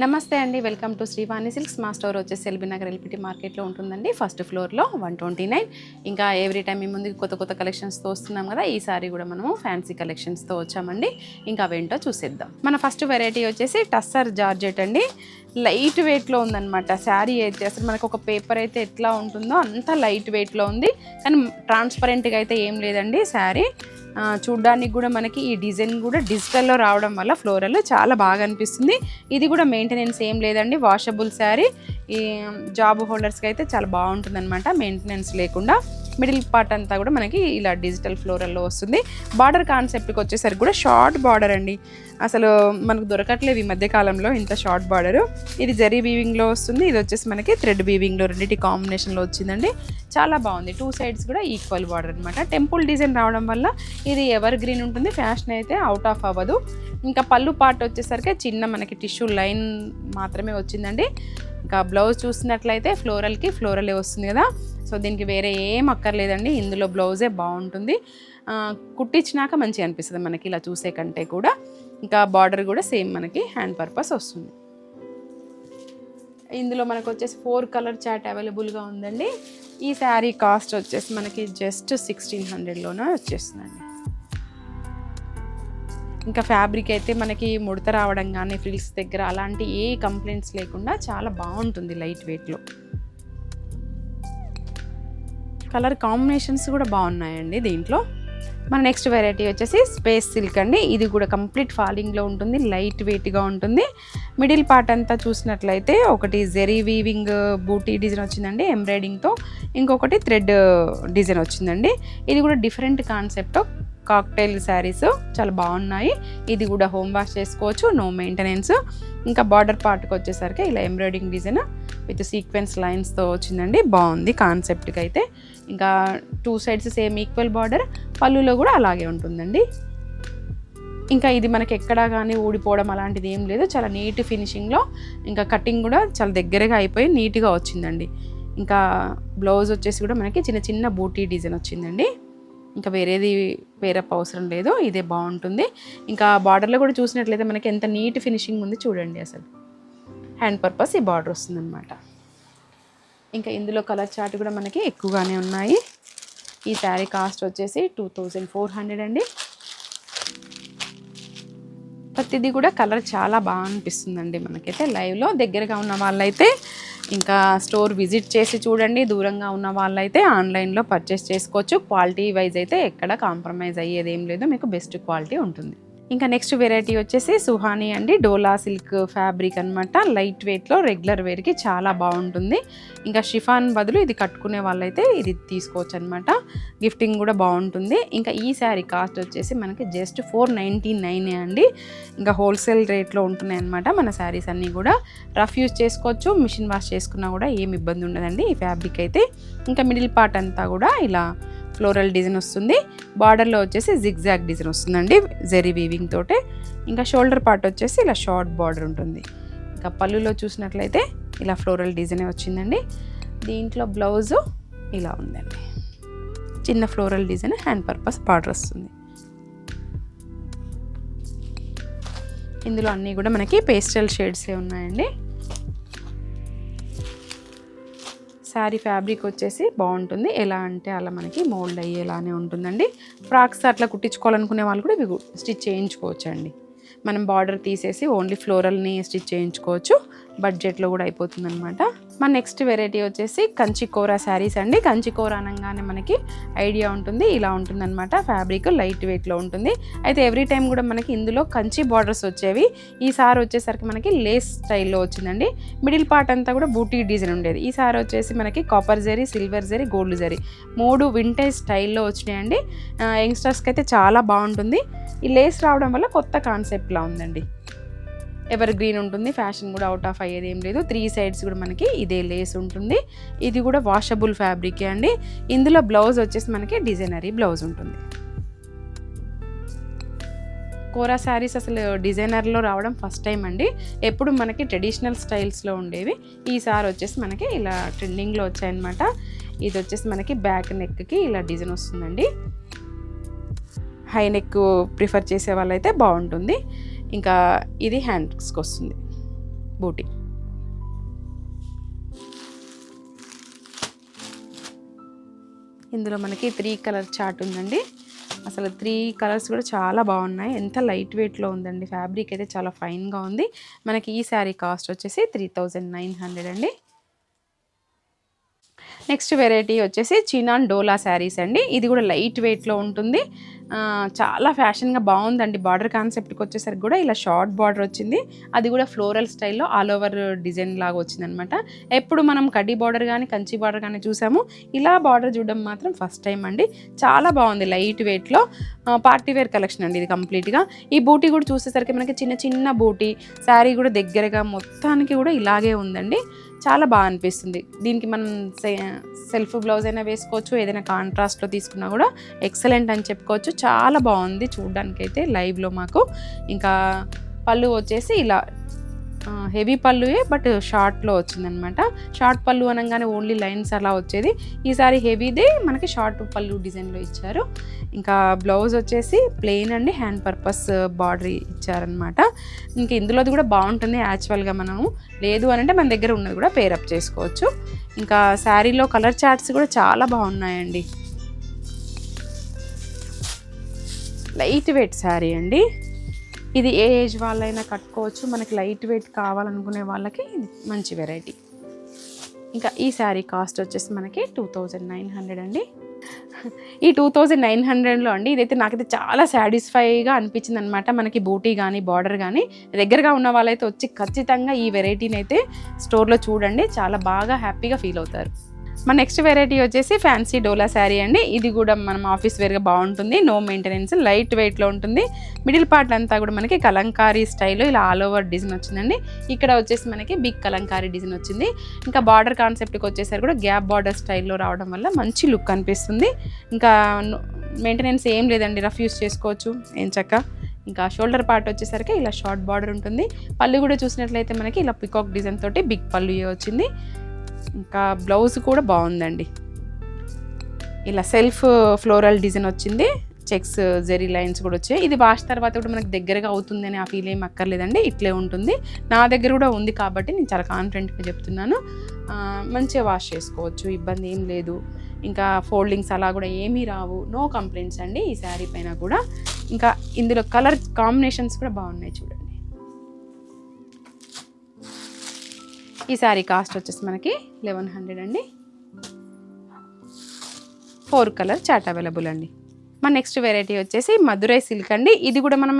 నమస్తే అండి, welcome to Srivani silks. మా స్టోర్ వచ్చేసి ఎల్బీ నగర్ ఎల్పిటి మార్కెట్లో ఉంటుందండి. ఫస్ట్ ఫ్లోర్లో 129. ఇంకా ఎవ్రీ టైం మీ ముందుకు కొత్త కొత్త కలెక్షన్స్తో వస్తున్నాం కదా. ఈసారి కూడా మనము ఫ్యాన్సీ కలెక్షన్స్తో వచ్చామండి. ఇంకా అవేంటో చూసేద్దాం. మన ఫస్ట్ వెరైటీ వచ్చేసి టస్సర్ జార్జెట్ అండి. లైట్ వెయిట్లో ఉందన్నమాట శారీ అయితే. అసలు మనకు ఒక పేపర్ అయితే ఎట్లా ఉంటుందో అంత లైట్ వెయిట్లో ఉంది, కానీ ట్రాన్స్పరెంట్గా అయితే ఏం లేదండి శారీ. చూడ్డానికి కూడా మనకి ఈ డిజైన్ కూడా డిజిటల్లో రావడం వల్ల ఫ్లోరల్ చాలా బాగా అనిపిస్తుంది. ఇది కూడా మెయింటెనెన్స్ ఏం లేదండి, వాషబుల్ శారీ. ఈ జాబ్ హోల్డర్స్కి అయితే చాలా బాగుంటుంది అనమాట, మెయింటెనెన్స్ లేకుండా. మిడిల్ పార్ట్ అంతా కూడా మనకి ఇలా డిజిటల్ ఫ్లోరల్లో వస్తుంది. బార్డర్ కాన్సెప్ట్కి వచ్చేసరికి కూడా షార్ట్ బార్డర్ అండి. అసలు మనకు దొరకట్లేదు ఈ మధ్యకాలంలో ఇంత షార్ట్ బార్డరు. ఇది జరీ వీవింగ్లో వస్తుంది, ఇది వచ్చేసి మనకి థ్రెడ్ వీవింగ్లో రెండింటి కాంబినేషన్లో వచ్చిందండి. చాలా బాగుంది. 2 సైడ్స్ కూడా ఈక్వల్ బార్డర్ అనమాట. టెంపుల్ డిజైన్ రావడం వల్ల ఇది ఎవర్ గ్రీన్ ఉంటుంది, ఫ్యాషన్ అయితే అవుట్ ఆఫ్ అవ్వదు. ఇంకా పళ్ళు పార్ట్ వచ్చేసరికి చిన్న మనకి టిష్యూ లైన్ మాత్రమే వచ్చిందండి. ఇంకా బ్లౌజ్ చూసినట్లయితే ఫ్లోరల్కి ఫ్లోరలే వస్తుంది కదా. సో దీనికి వేరే ఏం అక్కర్లేదండి, ఇందులో బ్లౌజే బాగుంటుంది. కుట్టించినాక మంచిగా అనిపిస్తుంది మనకి ఇలా చూసే కంటే కూడా. ఇంకా బార్డర్ కూడా సేమ్ మనకి హ్యాండ్ పర్పస్ వస్తుంది. ఇందులో మనకు వచ్చేసి 4 కలర్ చాట్ అవైలబుల్గా ఉందండి. ఈ శారీ కాస్ట్ వచ్చేసి మనకి జస్ట్ 1600లోనే వచ్చేస్తుందండి. ఇంకా ఫ్యాబ్రిక్ అయితే మనకి ముడత రావడం కానీ ఫ్రిల్స్ దగ్గర అలాంటి ఏ కంప్లైంట్స్ లేకుండా చాలా బాగుంటుంది లైట్ వెయిట్లో. కలర్ కాంబినేషన్స్ కూడా బాగున్నాయండి దీంట్లో. మన నెక్స్ట్ వెరైటీ వచ్చేసి స్పేస్ సిల్క్ అండి. ఇది కూడా కంప్లీట్ ఫాలింగ్లో ఉంటుంది, లైట్ వెయిట్గా ఉంటుంది. మిడిల్ పార్ట్ అంతా చూసినట్లయితే ఒకటి జెరీ వీవింగ్ బూటీ డిజైన్ వచ్చిందండి ఎంబ్రాయిడింగ్తో, ఇంకొకటి థ్రెడ్ డిజైన్ వచ్చిందండి. ఇది కూడా డిఫరెంట్ కాన్సెప్ట్ కాక్టైల్ శారీస్ చాలా బాగున్నాయి. ఇది కూడా హోమ్ వాష్ చేసుకోవచ్చు, నో మెయింటెనెన్స్. ఇంకా బార్డర్ పార్ట్కి వచ్చేసరికి ఇలా ఎంబ్రాయిడింగ్ డిజైన్ విత్ సీక్వెన్స్ లైన్స్తో వచ్చిందండి. బాగుంది కాన్సెప్ట్కి అయితే. ఇంకా 2 సైడ్స్ సేమ్ ఈక్వల్ బార్డర్, పళ్ళులో కూడా అలాగే ఉంటుందండి. ఇంకా ఇది మనకి ఎక్కడా కానీ ఊడిపోవడం అలాంటిది ఏం లేదు, చాలా నీట్ ఫినిషింగ్లో. ఇంకా కటింగ్ కూడా చాలా దగ్గరగా అయిపోయి నీట్గా వచ్చిందండి. ఇంకా బ్లౌజ్ వచ్చేసి కూడా మనకి చిన్న చిన్న బూటీ డిజైన్ వచ్చిందండి. ఇంకా వేరేది వేరప్ అవసరం లేదు, ఇదే బాగుంటుంది. ఇంకా బార్డర్లో కూడా చూసినట్లయితే మనకి ఎంత నీట్ ఫినిషింగ్ ఉంది చూడండి. అసలు హ్యాండ్ పర్పస్ ఈ బార్డర్ వస్తుందన్నమాట. ఇంకా ఇందులో కలర్ చార్ట్ కూడా మనకి ఎక్కువగానే ఉన్నాయి. ఈ శారీ కాస్ట్ వచ్చేసి 2400 అండి. ప్రతిదీ కూడా కలర్ చాలా బాగా అనిపిస్తుందండి మనకైతే. లైవ్లో దగ్గరగా ఉన్న వాళ్ళైతే ఇంకా స్టోర్ విజిట్ చేసి చూడండి, దూరంగా ఉన్న వాళ్ళైతే ఆన్లైన్లో పర్చేస్ చేసుకోవచ్చు. క్వాలిటీ వైజ్ అయితే ఎక్కడ కాంప్రమైజ్ అయ్యేది ఏం లేదు, మీకు బెస్ట్ క్వాలిటీ ఉంటుంది. ఇంకా నెక్స్ట్ వెరైటీ వచ్చేసి సుహానీ అండి. డోలా సిల్క్ ఫ్యాబ్రిక్ అనమాట. లైట్ వెయిట్లో రెగ్యులర్ వేర్కి చాలా బాగుంటుంది. ఇంకా షిఫాన్ బదులు ఇది కట్టుకునే వాళ్ళైతే ఇది తీసుకోవచ్చు అనమాట. గిఫ్టింగ్ కూడా బాగుంటుంది. ఇంకా ఈ శారీ కాస్ట్ వచ్చేసి మనకి జస్ట్ 499 అండి. ఇంకా హోల్సేల్ రేట్లో ఉంటున్నాయి అనమాట మన శారీస్ అన్నీ కూడా. రఫ్ యూజ్ చేసుకోవచ్చు, మిషన్ వాష్ చేసుకున్నా కూడా ఏమి ఇబ్బంది ఉండదండి ఈ ఫ్యాబ్రిక్ అయితే. ఇంకా మిడిల్ పార్ట్ అంతా కూడా ఇలా ఫ్లోరల్ డిజైన్ వస్తుంది. బార్డర్లో వచ్చేసి జిగ్జాగ్ డిజైన్ వస్తుందండి జెరీ వీవింగ్ తోటే. ఇంకా షోల్డర్ పార్ట్ వచ్చేసి ఇలా షార్ట్ బార్డర్ ఉంటుంది. ఇంకా పళ్ళులో చూసినట్లయితే ఇలా ఫ్లోరల్ డిజైన్ వచ్చిందండి. దీంట్లో బ్లౌజు ఇలా ఉందండి, చిన్న floral design hand purpose border వస్తుంది. ఇందులో అన్నీ కూడా మనకి పేస్టల్ షేడ్సే ఉన్నాయండి. శారీ ఫ్యాబ్రిక్ వచ్చేసి బాగుంటుంది, ఎలా అంటే అలా మనకి మోల్డ్ అయ్యేలానే ఉంటుందండి. ఫ్రాక్స్ అట్లా కుట్టించుకోవాలనుకునే వాళ్ళు కూడా ఇవి స్టిచ్ చేయించుకోవచ్చు అండి. మనం బార్డర్ తీసేసి ఓన్లీ ఫ్లోరల్ని స్టిచ్ చేయించుకోవచ్చు, బడ్జెట్లో కూడా అయిపోతుంది అనమాట. మన నెక్స్ట్ వెరైటీ వచ్చేసి కంచికోరా శారీస్ అండి. కంచికోరా అనగానే మనకి ఐడియా ఉంటుంది, ఇలా ఉంటుందన్నమాట. ఫ్యాబ్రిక్ లైట్ వెయిట్లో ఉంటుంది. అయితే ఎవ్రీ టైం కూడా మనకి ఇందులో కంచి బార్డర్స్ వచ్చేవి. ఈసారి వచ్చేసరికి మనకి లేస్ స్టైల్లో వచ్చిందండి. మిడిల్ పార్ట్ అంతా కూడా బూటీ డిజైన్ ఉండేది. ఈసారి వచ్చేసి మనకి copper zari, silver zari, gold zari 3 vintage స్టైల్లో వచ్చినాయండి. యంగ్స్టర్స్కి అయితే చాలా బాగుంటుంది. ఈ లేస్ రావడం వల్ల కొత్త కాన్సెప్ట్లా ఉందండి. ఎవర్ గ్రీన్ ఉంటుంది, ఫ్యాషన్ కూడా అవుట్ ఆఫ్ అయ్యేది ఏం లేదు. 3 సైడ్స్ కూడా మనకి ఇదే లేస్ ఉంటుంది. ఇది కూడా వాషబుల్ ఫ్యాబ్రిక్ అండి. ఇందులో బ్లౌజ్ వచ్చేసి మనకి డిజైనరీ బ్లౌజ్ ఉంటుంది. కోరా శారీస్ అసలు డిజైనర్లో రావడం ఫస్ట్ టైం అండి. ఎప్పుడు మనకి ట్రెడిషనల్ స్టైల్స్లో ఉండేవి, ఈసారి వచ్చేసి మనకి ఇలా ట్రెండింగ్లో వచ్చాయన్నమాట. ఇది వచ్చేసి మనకి బ్యాక్ నెక్కి ఇలా డిజైన్ వస్తుందండి. హై నెక్ ప్రిఫర్ చేసే వాళ్ళైతే బాగుంటుంది. ఇంకా ఇది హ్యాండ్స్కి వస్తుంది. బూటీ. ఇందులో మనకి 3 కలర్ చార్ట్ ఉందండి. అసలు 3 కలర్స్ కూడా చాలా బాగున్నాయి. ఎంత లైట్ వెయిట్లో ఉందండి. ఫ్యాబ్రిక్ అయితే చాలా ఫైన్గా ఉంది. మనకి ఈ శారీ కాస్ట్ వచ్చేసి 3900 అండి. నెక్స్ట్ వెరైటీ వచ్చేసి చినాన్ డోలా శారీస్ అండి. ఇది కూడా లైట్ వెయిట్లో ఉంటుంది. చాలా ఫ్యాషన్గా బాగుందండి. బార్డర్ కాన్సెప్ట్కి వచ్చేసరికి కూడా ఇలా షార్ట్ బార్డర్ వచ్చింది. అది కూడా ఫ్లోరల్ స్టైల్లో ఆల్ ఓవర్ డిజైన్ లాగా వచ్చిందనమాట. ఎప్పుడు మనం కడ్డీ బార్డర్ కానీ కంచి బార్డర్ కానీ చూసాము, ఇలా బార్డర్ చూడడం మాత్రం ఫస్ట్ టైం అండి. చాలా బాగుంది లైట్ వెయిట్లో. పార్టీ వేర్ కలెక్షన్ అండి ఇది కంప్లీట్గా. ఈ బూటీ కూడా చూసేసరికి మనకి చిన్న చిన్న బూటీ, శారీ కూడా దగ్గరగా మొత్తానికి కూడా ఇలాగే ఉందండి. చాలా బాగా అనిపిస్తుంది. దీనికి మనం సెల్ఫ్ బ్లౌజ్ అయినా వేసుకోవచ్చు, ఏదైనా కాంట్రాస్ట్లో తీసుకున్నా కూడా ఎక్సలెంట్ అని చెప్పుకోవచ్చు. చాలా బాగుంది చూడ్డానికైతే లైవ్లో మాకు. ఇంకా పళ్ళు వచ్చేసి ఇలా హెవీ పళ్ళుయే బట్ షార్ట్లో వచ్చిందనమాట. షార్ట్ పళ్ళు అనగానే ఓన్లీ లైన్స్ అలా వచ్చేది. ఈసారి హెవీదే మనకి షార్ట్ పళ్ళు డిజైన్లో ఇచ్చారు. ఇంకా బ్లౌజ్ వచ్చేసి ప్లెయిన్ అండి, హ్యాండ్ పర్పస్ బార్డర్ ఇచ్చారనమాట. ఇంకా ఇందులోది కూడా బాగుంటుంది. యాక్చువల్గా మనము లేదు అని అంటే మన దగ్గర ఉన్నది కూడా పేరప్ చేసుకోవచ్చు. ఇంకా శారీలో కలర్ చార్ట్స్ కూడా చాలా బాగున్నాయండి. లైట్ వెయిట్ శారీ అండి. ఇది ఏ ఏజ్ వాళ్ళైనా కట్టుకోవచ్చు. మనకి లైట్ వెయిట్ కావాలనుకునే వాళ్ళకి మంచి వెరైటీ. ఇంకా ఈ శారీ కాస్ట్ వచ్చేసి మనకి 2900 అండి. ఈ 2900లో అండి ఇదైతే నాకైతే చాలా సాటిస్ఫైగా అనిపించింది అనమాట. మనకి బూటీ కానీ బార్డర్ కానీ దగ్గరగా ఉన్న వాళ్ళైతే వచ్చి ఖచ్చితంగా ఈ వెరైటీని అయితే స్టోర్లో చూడండి. చాలా బాగా హ్యాపీగా ఫీల్ అవుతారు. మన నెక్స్ట్ వెరైటీ వచ్చేసి ఫ్యాన్సీ డోలా శారీ అండి. ఇది కూడా మనం ఆఫీస్ వేర్గా బాగుంటుంది. నో మెయింటెనెన్స్, లైట్ వెయిట్లో ఉంటుంది. మిడిల్ పార్ట్ అంతా కూడా మనకి కలంకారీ స్టైల్లో ఇలా ఆల్ ఓవర్ డిజైన్ వచ్చిందండి. ఇక్కడ వచ్చేసి మనకి బిగ్ కలంకారీ డిజైన్ వచ్చింది. ఇంకా బార్డర్ కాన్సెప్ట్కి వచ్చేసరికి కూడా గ్యాప్ బార్డర్ స్టైల్లో రావడం వల్ల మంచి లుక్ అనిపిస్తుంది. ఇంకా మెయింటెనెన్స్ ఏం లేదండి, రఫ్ యూస్ చేసుకోవచ్చు ఏం చక్క. ఇంకా షోల్డర్ పార్ట్ వచ్చేసరికి ఇలా షార్ట్ బార్డర్ ఉంటుంది. పళ్ళు కూడా చూసినట్లయితే మనకి ఇలా పికాక్ డిజైన్ తోటి బిగ్ పళ్ళు వచ్చింది. ఇంకా బ్లౌజ్ కూడా బాగుందండి. ఇలా సెల్ఫ్ ఫ్లోరల్ డిజైన్ వచ్చింది. చెక్స్ జెరీ లైన్స్ కూడా వచ్చాయి. ఇది వాష్ తర్వాత కూడా మనకు దగ్గరగా అవుతుందని ఆ ఫీల్ ఏం అక్కర్లేదండి. ఇట్లే ఉంటుంది. నా దగ్గర కూడా ఉంది కాబట్టి నేను చాలా కాన్ఫిడెంట్గా చెప్తున్నాను. మంచిగా వాష్ చేసుకోవచ్చు, ఇబ్బంది ఏం లేదు. ఇంకా ఫోల్డింగ్స్ అలా కూడా ఏమీ రావు. నో కంప్లైంట్స్ అండి ఈ శారీ పైన కూడా. ఇంకా ఇందులో కలర్ కాంబినేషన్స్ కూడా బాగున్నాయి చూడండి. ఈ శారీ కాస్ట్ వచ్చేసి మనకి 1100 అండి. 4 కలర్ చాట్ అవైలబుల్ అండి. మన నెక్స్ట్ వెరైటీ వచ్చేసి మధురై సిల్క్ అండి. ఇది కూడా మనం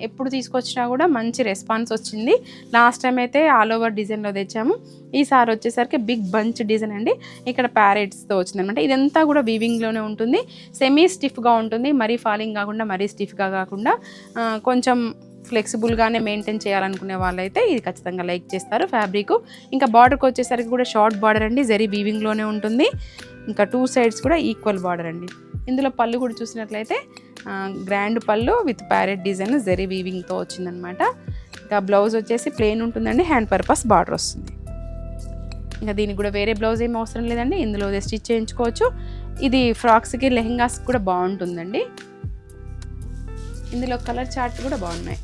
ఎప్పుడు తీసుకొచ్చినా కూడా మంచి రెస్పాన్స్ వచ్చింది. లాస్ట్ టైం అయితే ఆల్ ఓవర్ డిజైన్లో తెచ్చాము. ఈసారి వచ్చేసరికి బిగ్ బంచ్ డిజైన్ అండి. ఇక్కడ ప్యారెట్స్తో వచ్చిందనమాట. ఇదంతా కూడా వీవింగ్లోనే ఉంటుంది. సెమీ స్టిఫ్గా ఉంటుంది. మరీ ఫాలింగ్ కాకుండా మరీ స్టిఫ్గా కాకుండా కొంచెం ఫ్లెక్సిబుల్గానే మెయింటైన్ చేయాలనుకునే వాళ్ళైతే ఇది ఖచ్చితంగా లైక్ చేస్తారు ఫ్యాబ్రిక్. ఇంకా బార్డర్కి వచ్చేసరికి కూడా షార్ట్ బార్డర్ అండి, జరీ వీవింగ్లోనే ఉంటుంది. ఇంకా 2 సైడ్స్ కూడా ఈక్వల్ బార్డర్ అండి. ఇందులో పళ్ళు కూడా చూసినట్లయితే గ్రాండ్ పళ్ళు విత్ ప్యారెట్ డిజైన్ జరీ వీవింగ్తో వచ్చిందనమాట. ఇంకా బ్లౌజ్ వచ్చేసి ప్లెయిన్ ఉంటుందండి, హ్యాండ్ పర్పస్ బార్డర్ వస్తుంది. ఇంకా దీనికి కూడా వేరే బ్లౌజ్ ఏం అవసరం లేదండి, ఇందులో స్టిచ్ చేయించుకోవచ్చు. ఇది ఫ్రాక్స్కి లెహెంగాస్కి కూడా బాగుంటుందండి. ఇందులో కలర్ చార్ట్ కూడా బాగున్నాయి.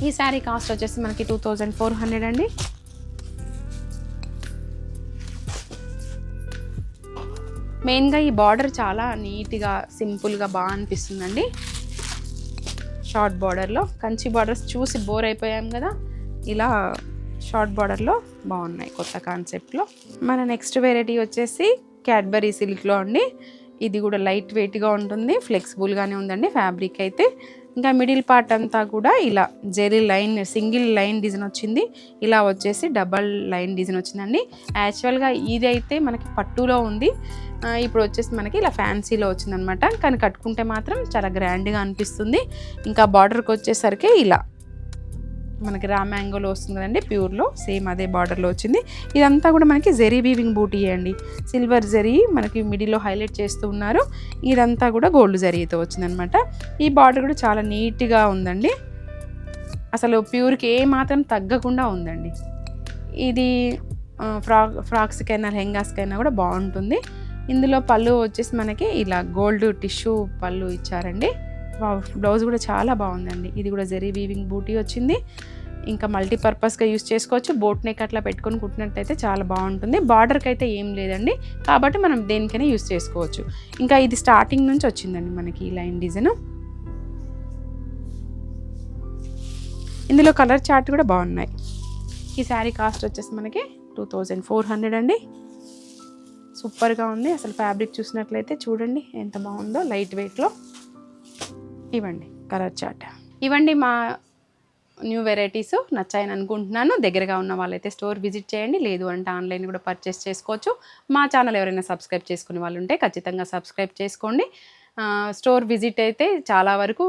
ఈ శారీ కాస్ట్ వచ్చేసి మనకి 2400 అండి. మెయిన్గా ఈ బార్డర్ చాలా నీట్గా సింపుల్గా బాగా అనిపిస్తుందండి. షార్ట్ బార్డర్లో కంచి బార్డర్స్ చూసి బోర్ అయిపోయాం కదా, ఇలా షార్ట్ బార్డర్లో బాగున్నాయి కొత్త కాన్సెప్ట్లో. మన నెక్స్ట్ వెరైటీ వచ్చేసి క్యాడ్బరీ సిల్క్లో అండి. ఇది కూడా లైట్ వెయిట్గా ఉంటుంది, ఫ్లెక్సిబుల్గానే ఉందండి ఫ్యాబ్రిక్ అయితే. ఇంకా మిడిల్ పార్ట్ అంతా కూడా ఇలా zari line single line design వచ్చింది. ఇలా వచ్చేసి డబల్ లైన్ డిజైన్ వచ్చిందండి. యాక్చువల్గా ఇది అయితే మనకి పట్టులో ఉంది, ఇప్పుడు వచ్చేసి మనకి ఇలా ఫ్యాన్సీలో వచ్చిందనమాట. కానీ కట్టుకుంటే మాత్రం చాలా గ్రాండ్గా అనిపిస్తుంది. ఇంకా బార్డర్కి వచ్చేసరికి ఇలా మనకి రా మ్యాంగోలో వస్తుంది కదండి, ప్యూర్లో సేమ్ అదే బార్డర్లో వచ్చింది. ఇదంతా కూడా మనకి జెరీ వీవింగ్ బూటీ అండి. సిల్వర్ జెరీ మనకి మిడిల్లో హైలైట్ చేస్తూ ఉన్నారు. ఇదంతా కూడా గోల్డ్ జరీతో వచ్చిందనమాట. ఈ బార్డర్ కూడా చాలా నీట్గా ఉందండి. అసలు ప్యూర్కి ఏ మాత్రం తగ్గకుండా ఉందండి. ఇది ఫ్రాక్స్కైనా లెహెంగాస్కైనా కూడా బాగుంటుంది. ఇందులో పళ్ళు వచ్చేసి మనకి ఇలా గోల్డ్ టిష్యూ పళ్ళు ఇచ్చారండి. బ్లౌజ్ కూడా చాలా బాగుందండి. ఇది కూడా జెరీ వీవింగ్ బూటీ వచ్చింది. ఇంకా మల్టీపర్పస్గా యూస్ చేసుకోవచ్చు. బోట్ నెక్ అట్లా పెట్టుకొని కుట్టినట్టయితే చాలా బాగుంటుంది. బార్డర్కి అయితే ఏం లేదండి, కాబట్టి మనం దేనికైనా యూస్ చేసుకోవచ్చు. ఇంకా ఇది స్టార్టింగ్ నుంచి వచ్చిందండి మనకి ఈ లైన్ డిజైన్. ఇందులో కలర్ చార్ట్ కూడా బాగున్నాయి. ఈ శారీ కాస్ట్ వచ్చేసి మనకి 2400 అండి. సూపర్గా ఉంది. అసలు ఫ్యాబ్రిక్ చూసినట్లయితే చూడండి ఎంత బాగుందో, లైట్ వెయిట్లో. ఇవ్వండి కలర్ చార్ట్. ఇవ్వండి మా న్యూ వెరైటీస్ నచ్చాయని అనుకుంటున్నాను. దగ్గరగా ఉన్న వాళ్ళైతే స్టోర్ విజిట్ చేయండి, లేదు అంటే ఆన్లైన్ కూడా పర్చేస్ చేసుకోవచ్చు. మా ఛానల్ ఎవరైనా సబ్స్క్రైబ్ చేసుకునే వాళ్ళు ఉంటే ఖచ్చితంగా సబ్స్క్రైబ్ చేసుకోండి. స్టోర్ విజిట్ అయితే చాలా వరకు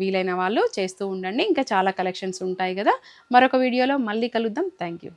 వీలైన వాళ్ళు చేస్తూ ఉండండి. ఇంకా చాలా కలెక్షన్స్ ఉంటాయి కదా. మరొక వీడియోలో మళ్ళీ కలుద్దాం. Thank you.